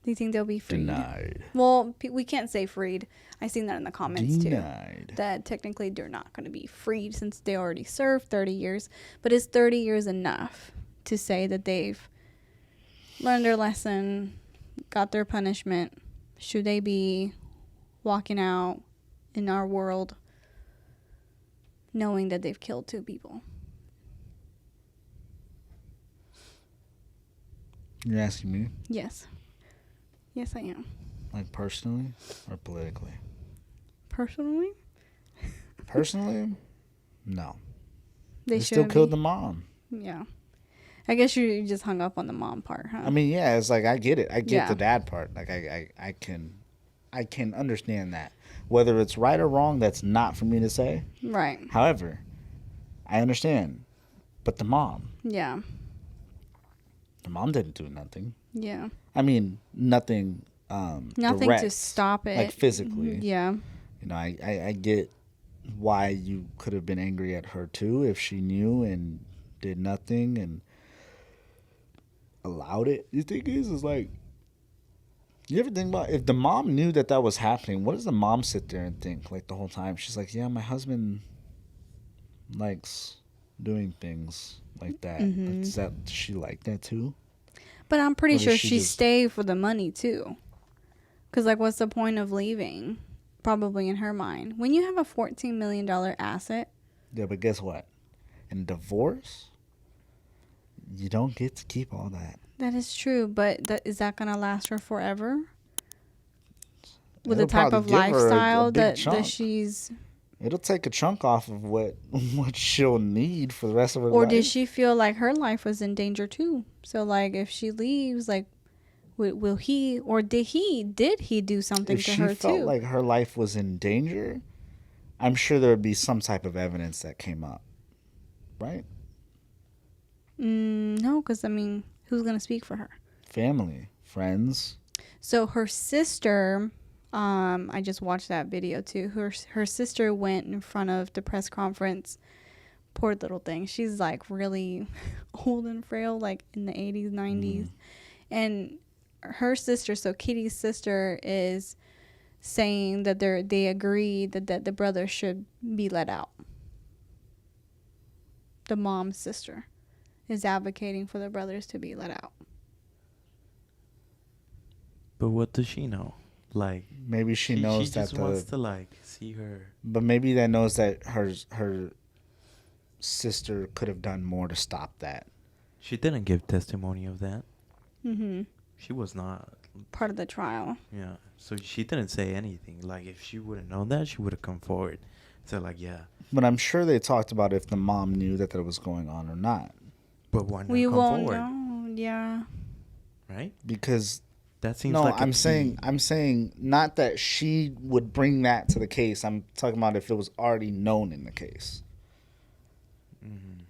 Do you think they'll be freed? Denied. Well, we can't say freed. I seen that in the comments Denied. too. That technically they're not going to be freed since they already served 30 years. But is 30 years enough to say that they've learned their lesson, got their punishment? Should they be walking out in our world knowing that they've killed 2 people? You're asking me? Yes. Yes, I am. Like personally or politically? Personally? Personally? No. They still killed the mom. Yeah. I guess you just hung up on the mom part, huh? I mean, yeah, it's like I get it. I get the dad part. Like I can understand that. Whether it's right or wrong, that's not for me to say. Right. However, I understand. But the mom. Yeah. The mom didn't do nothing. Yeah. I mean, nothing nothing direct, to stop it. like physically. Yeah. You know, I get why you could have been angry at her too if she knew and did nothing and allowed it. The thing is like, you ever think about if the mom knew that was happening, what does the mom sit there and think like the whole time? She's like, yeah, my husband likes doing things like that. Mm-hmm. Does she like that too? But I'm pretty sure she stayed for the money too. Because, like, what's the point of leaving? Probably in her mind. When you have a $14 million asset. Yeah, but guess what? In divorce, you don't get to keep all that. That is true, but is that going to last her forever? With the type of lifestyle that she's... It'll take a chunk off of what she'll need for the rest of her life. Or did she feel like her life was in danger too? So, like, if she leaves, like, will he, or did he do something to her too? If she felt like her life was in danger, I'm sure there would be some type of evidence that came up, right? No, because, I mean, who's going to speak for her? Family, friends. So her sister, I just watched that video too. Her sister went in front of the press conference. Poor little thing. She's like really old and frail, like in the 80s, 90s. And her sister, so Kitty's sister, is saying that they agree that the brother should be let out. The mom's sister is advocating for the brothers to be let out. But what does she know? Like, maybe she knows that she just wants to like see her. But maybe that knows that her sister could have done more to stop that. She didn't give testimony of that. Mm-hmm. She was not part of the trial. Yeah, so she didn't say anything. Like, if she would have known that, she would have come forward. So, like, yeah. But I'm sure they talked about if the mom knew that was going on or not. But why not we come won't forward? know. Yeah. Right? Because That seems no, like I'm saying not that she would bring that to the case. I'm talking about if it was already known in the case.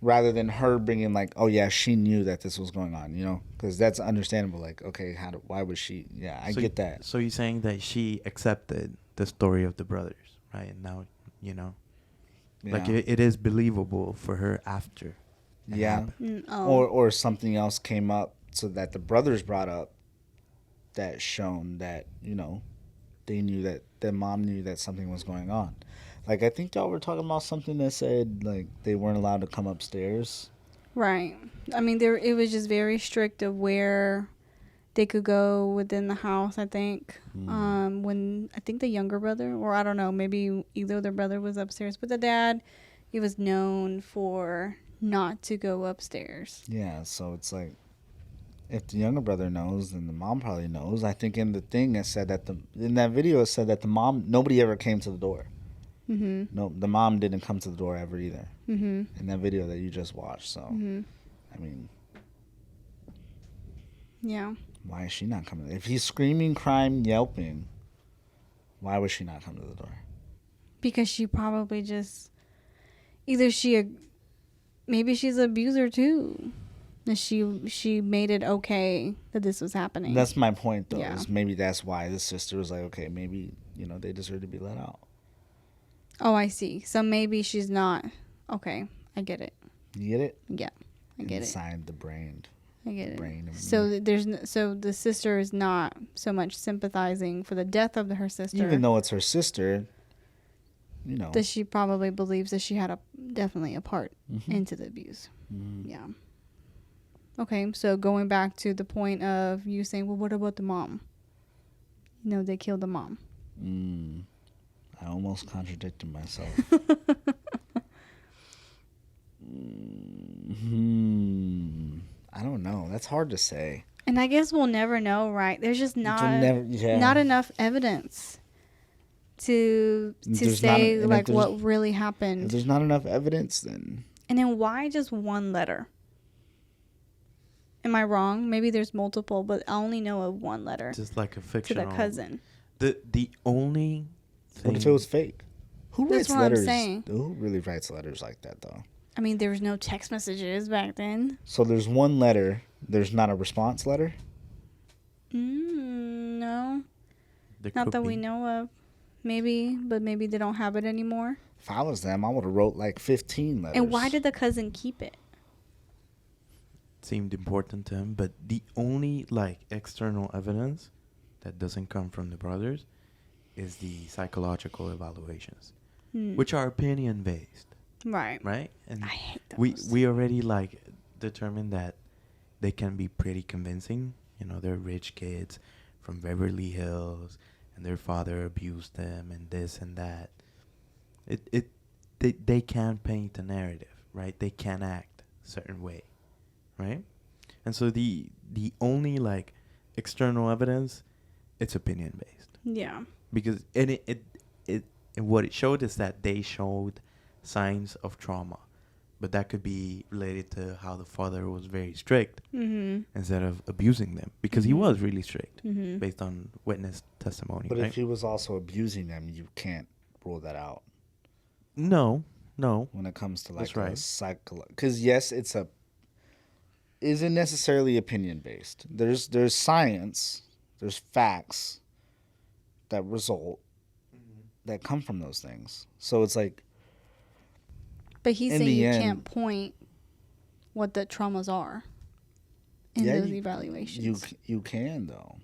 Rather than her bringing like, oh yeah, she knew that this was going on, you know, because that's understandable. Like, okay, why was she? Yeah, I get that. So you're saying that she accepted the story of the brothers, right? And now, you know, like it is believable for her after. Yeah, or something else came up so that the brothers brought up that shown that, you know, they knew that their mom knew that something was going on. Like, I think y'all were talking about something that said, like, they weren't allowed to come upstairs. Right. I mean, it was just very strict of where they could go within the house, I think. When, I think the younger brother, or I don't know, maybe either their brother was upstairs. But the dad, he was known for not to go upstairs. Yeah, so it's like, if the younger brother knows, then the mom probably knows. I think in the thing it said that in that video it said that the mom, nobody ever came to the door. No, the mom didn't come to the door ever either. In that video that you just watched. So, I mean, yeah. Why is she not coming? If he's screaming, crying, yelping, why would she not come to the door? Because she probably just either maybe she's an abuser too. And she made it okay that this was happening. That's my point, though. Yeah. Is maybe that's why the sister was like, okay, maybe, you know, they deserve to be let out. Oh, I see. So maybe she's not. Okay, I get it. You get it? Yeah, I get Inside the brain. I get it. Brain of So me. so the sister is not so much sympathizing for the death of her sister. Even though it's her sister, you know. That she probably believes that she had definitely a part into the abuse. Yeah. Okay, so going back to the point of you saying, well, what about the mom? You know, they killed the mom. I almost contradicted myself. I don't know. That's hard to say. And I guess we'll never know, right? There's just not enough evidence to say like what really happened. If there's not enough evidence, then. And then why just one letter? Am I wrong? Maybe there's multiple, but I only know of one letter. Just like a fictional. To the cousin. The only thing. What if it was fake? Who writes That's what letters? I'm saying. Who really writes letters like that, though? I mean, there was no text messages back then. So there's one letter. There's not a response letter? No. Not that we know of. Maybe, but maybe they don't have it anymore. If I was them, I would have wrote like 15 letters. And why did the cousin keep it? Seemed important to him, but the only like external evidence that doesn't come from the brothers is the psychological evaluations, which are opinion based. Right? And I hate those. We already like determined that they can be pretty convincing. You know, they're rich kids from Beverly Hills and their father abused them and this and that. They can paint a narrative, right? They can act a certain way, right? And so the only like external evidence, it's opinion based. Yeah. Because and what it showed is that they showed signs of trauma, but that could be related to how the father was very strict instead of abusing them, because he was really strict based on witness testimony. But right? if he was also abusing them, you can't rule that out. No. When it comes to like that's right. Because yes, isn't necessarily opinion based. There's science, there's facts that result that come from those things. So it's like. But he's saying you can't point what the traumas are in those evaluations. You can, though.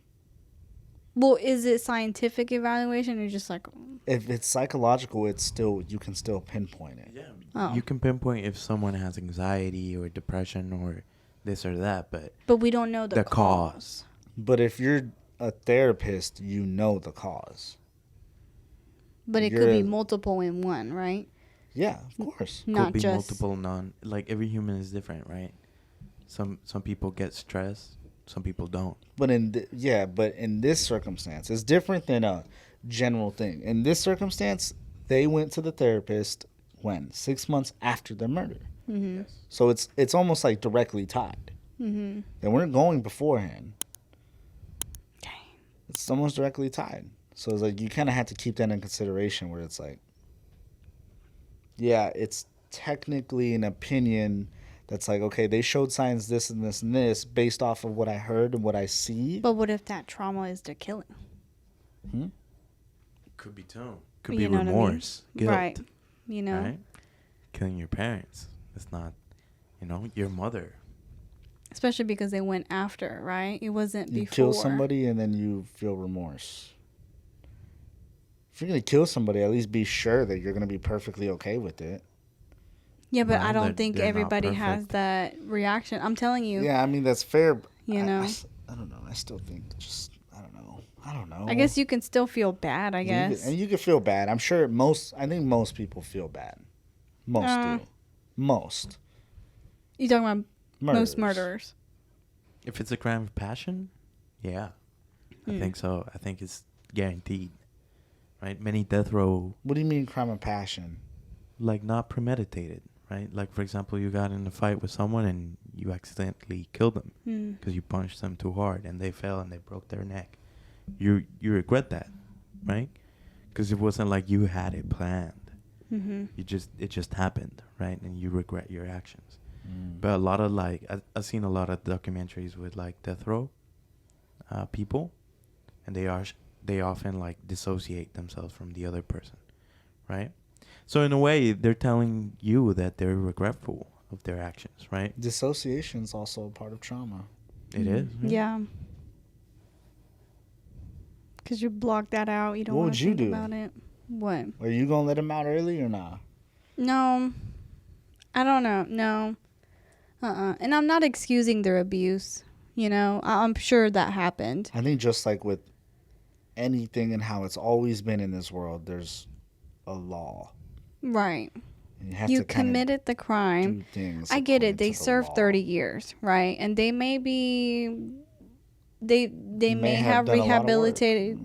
Well, is it scientific evaluation or just like... If it's psychological, you can still pinpoint it. Yeah. Oh. You can pinpoint if someone has anxiety or depression or this or that, but we don't know the cause. But if you're a therapist, you know the cause. But it could be multiple in one, right? Yeah, of course. Could be multiple like every human is different, right? Some people get stressed, some people don't. But in this circumstance, it's different than a general thing. In this circumstance, they went to the therapist 6 months after their murder. Mm-hmm. So it's almost like directly tied. Mm-hmm. They weren't going beforehand. Dang. It's almost directly tied. So it's like you kind of have to keep that in consideration where it's like, yeah, it's technically an opinion that's like, okay, they showed signs this and this and this based off of what I heard and what I see. But what if that trauma is their killing? Could be too. Could be remorse, guilt. Right. You know? Right? Killing your parents. It's not, your mother. Especially because they went after, right? It wasn't you before. Kill somebody and then you feel remorse. If you're going to kill somebody, at least be sure that you're going to be perfectly okay with it. Yeah, but I don't think everybody has that reaction. I'm telling you. Yeah, I mean, that's fair. You know? I don't know. I still think I don't know. I guess you can still feel bad, I guess. And you can feel bad. I'm sure I think most people feel bad. Most do. Most. You talking about murderers. Most murderers? If it's a crime of passion, yeah. I think so. I think it's guaranteed. Right? Many death row. What do you mean crime of passion? Like not premeditated, right? Like, for example, you got in a fight with someone and you accidentally killed them because you punched them too hard and they fell and they broke their neck. You regret that, right? Because it wasn't like you had it planned. It just happened, right? And you regret your actions. But a lot of I've seen a lot of documentaries with like death row people, and they often like dissociate themselves from the other person, right? So in a way, they're telling you that they're regretful of their actions, right? Dissociation is also a part of trauma. It is. Yeah. Because you block that out. You don't want to think about it. What? Are you going to let him out early or not? No. I don't know. No. And I'm not excusing their abuse. I'm sure that happened. I think just like with anything and how it's always been in this world, there's a law. Right. You committed the crime. I get it. They served 30 years, right? And they may be... They may have rehabilitated,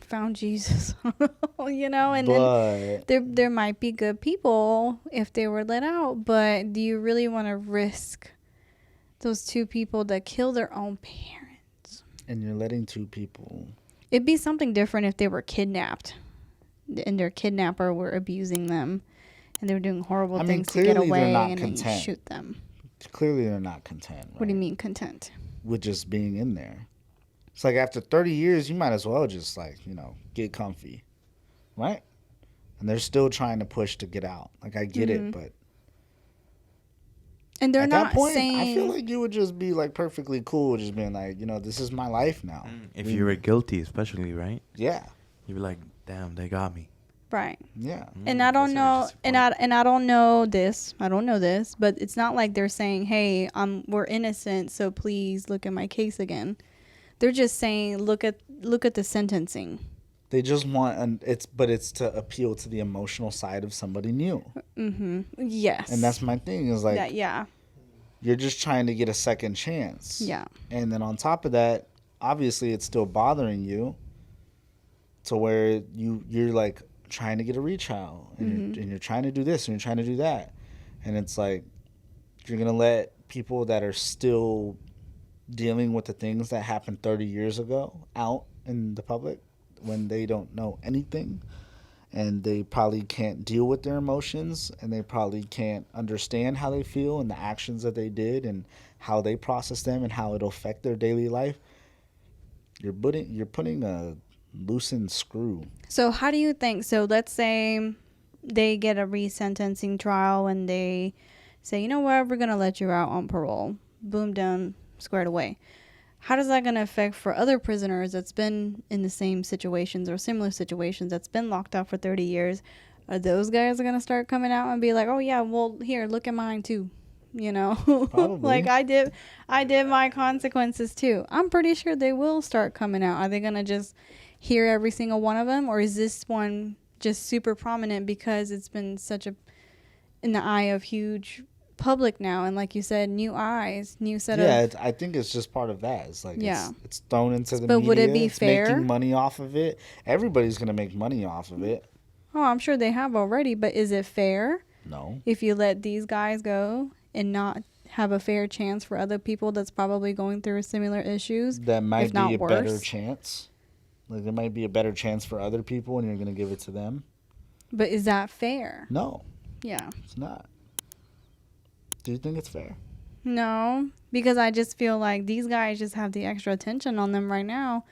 found Jesus, and then there might be good people if they were let out. But do you really want to risk those two people that kill their own parents? And you're letting two people. It'd be something different if they were kidnapped and their kidnapper were abusing them and they were doing horrible things to get away and then you shoot them. Clearly they're not content. Right? What do you mean content? With just being in there. It's like after 30 years, you might as well just get comfy. Right? And they're still trying to push to get out. Like I get it, but and they're at not that point, saying... I feel like you would just be like perfectly cool just being like, this is my life now. If you were guilty, especially, right? Yeah. You'd be like, damn, they got me. Right. Yeah. And I don't know, and I don't know this. I don't know this, but it's not like they're saying, "Hey, we're innocent, so please look at my case again." They're just saying, "Look at the sentencing." They just want, it's to appeal to the emotional side of somebody new. Yes. And that's my thing is like, yeah. You're just trying to get a second chance. Yeah. And then on top of that, obviously, it's still bothering you, to where you're like trying to get a retrial and you're trying to do this and you're trying to do that, and it's like you're gonna let people that are still dealing with the things that happened 30 years ago out in the public when they don't know anything and they probably can't deal with their emotions and they probably can't understand how they feel and the actions that they did and how they process them and how it'll affect their daily life. You're putting a loosened screw. So how do you think? So let's say they get a resentencing trial and they say, you know what, we're going to let you out on parole. Boom, done, squared away. How is that going to affect for other prisoners that's been in the same situations or similar situations that's been locked up for 30 years? Are those guys going to start coming out and be like, oh, yeah, well, here, look at mine, too? Like I did my consequences, too. I'm pretty sure they will start coming out. Are they going to just hear every single one of them, or is this one just super prominent because it's been such in the eye of huge public now, and like you said, new eyes, new set of... I think it's just part of that. It's like it's thrown into the but media. Would it be it's fair? Making money off of it. Everybody's gonna make money off of it. Oh, I'm sure they have already, but is it fair? No. If you let these guys go and not have a fair chance for other people that's probably going through similar issues. That might if not be a worse. better chance. Like, there might be a better chance for other people, and you're going to give it to them. But is that fair? No. Yeah. It's not. Do you think it's fair? No, because I just feel like these guys just have the extra attention on them right now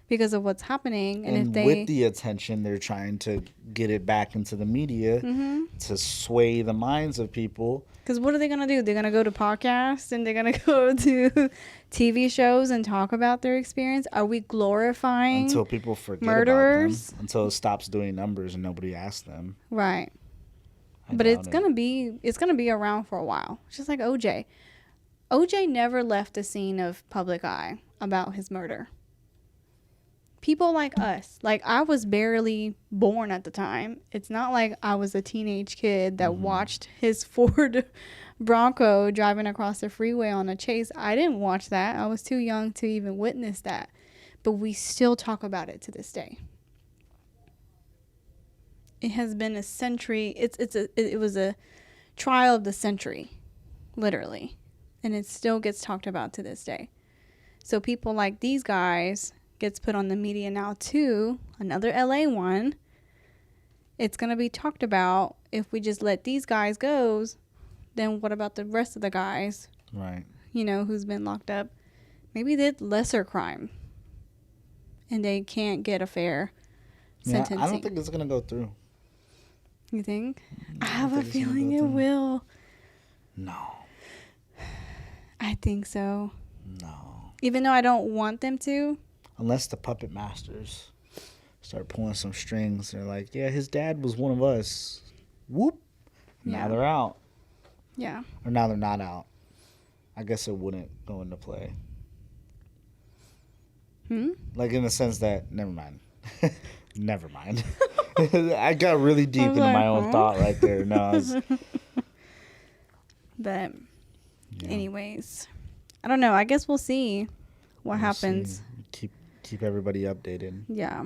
because of what's happening. And if they, with the attention, they're trying to get it back into the media to sway the minds of people. Because what are they going to do? They're going to go to podcasts and they're going to go to TV shows and talk about their experience? Are we glorifying until people forget murderers? About them, until it stops doing numbers and nobody asks them. Right. But it's going to be around for a while. Just like OJ. OJ never left the scene of public eye about his murder. People like us, like I was barely born at the time. It's not like I was a teenage kid that watched his Ford Bronco driving across the freeway on a chase. I didn't watch that. I was too young to even witness that. But we still talk about it to this day. It has been a century. It was a trial of the century, literally. And it still gets talked about to this day. So people like these guys gets put on the media now too. Another LA one. It's going to be talked about. If we just let these guys go, then what about the rest of the guys? Right. You know, who's been locked up. Maybe did lesser crime. And they can't get a fair sentencing. I don't think it's going to go through. You think? I have a feeling it will. No. I think so. No. Even though I don't want them to. Unless the puppet masters start pulling some strings. They're like, yeah, his dad was one of us. Whoop. Now they're out. Yeah. Or now they're not out. I guess it wouldn't go into play. Like in the sense that, never mind. Never mind. I got really deep into my own thought right there. No, But anyways, I don't know. I guess we'll see what happens. See. Keep everybody updated. Yeah.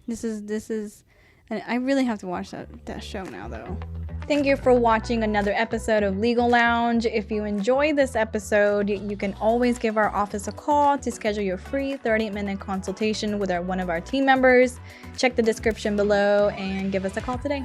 This is and I really have to watch that show now though. Thank you for watching another episode of Legal Lounge. If you enjoyed this episode, you can always give our office a call to schedule your free 30-minute consultation with one of our team members. Check the description below and give us a call today.